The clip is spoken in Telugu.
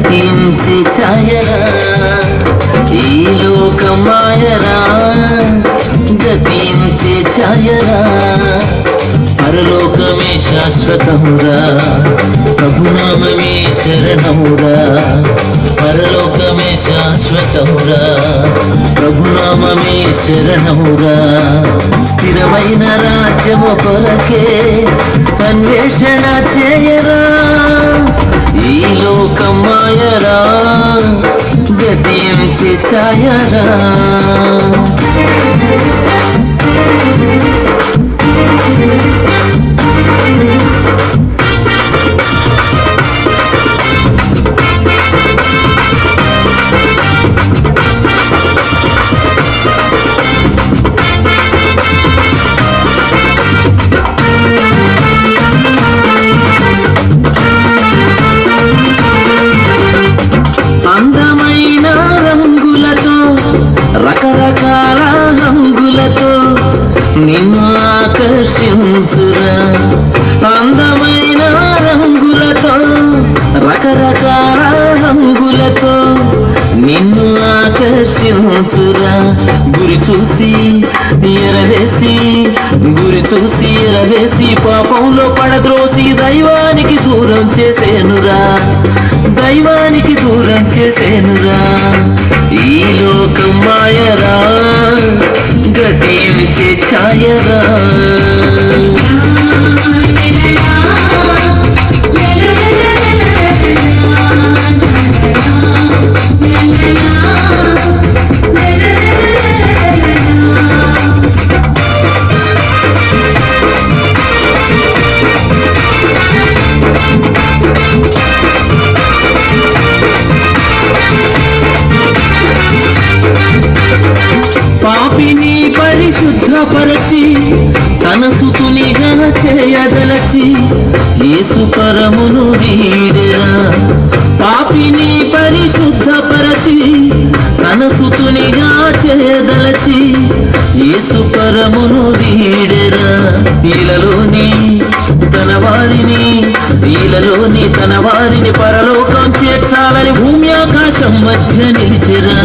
గతించి ఛాయరా ఈ లోకమాయరా గతించి ఛాయరా పరలోకమే శాశ్వతమురా ప్రభునామమే శరణమురా పరలోకమే శాశ్వతమురా ప్రభునామమే శరణమురా స్థిరమైన రాజ్యము కొరకే అన్వేషణ చేయరా ఈ లోకమాయరా గతించి ఛాయరా అందమైన రంగులతో రకరకాల రంగులతో నిన్ను ఆకర్షించురా అందమైన రంగులతో రకరకాల రంగులతో నిన్ను ఆకర్షించురా గురి చూసి ఎరవేసి పాపంలో పడద్రోసి దైవానికి దూరం చేసేనురా దైవానికి దూరం చేసేనురా ఈ లోకం మాయరా గతించి ఛాయరా పాపిని పరిశుద్ధపరచి తన సుతునిగా చేయదలచి యేసు పరమును వీడెరా పాపిని పరిశుద్ధపరచి తన సుతునిగా చేయదలచి యేసు పరమును వీడెరా ఈలలోని తన వారిని పరలోకం చేర్చాలని భూమి ఆకాశం మధ్య నిలిచెరా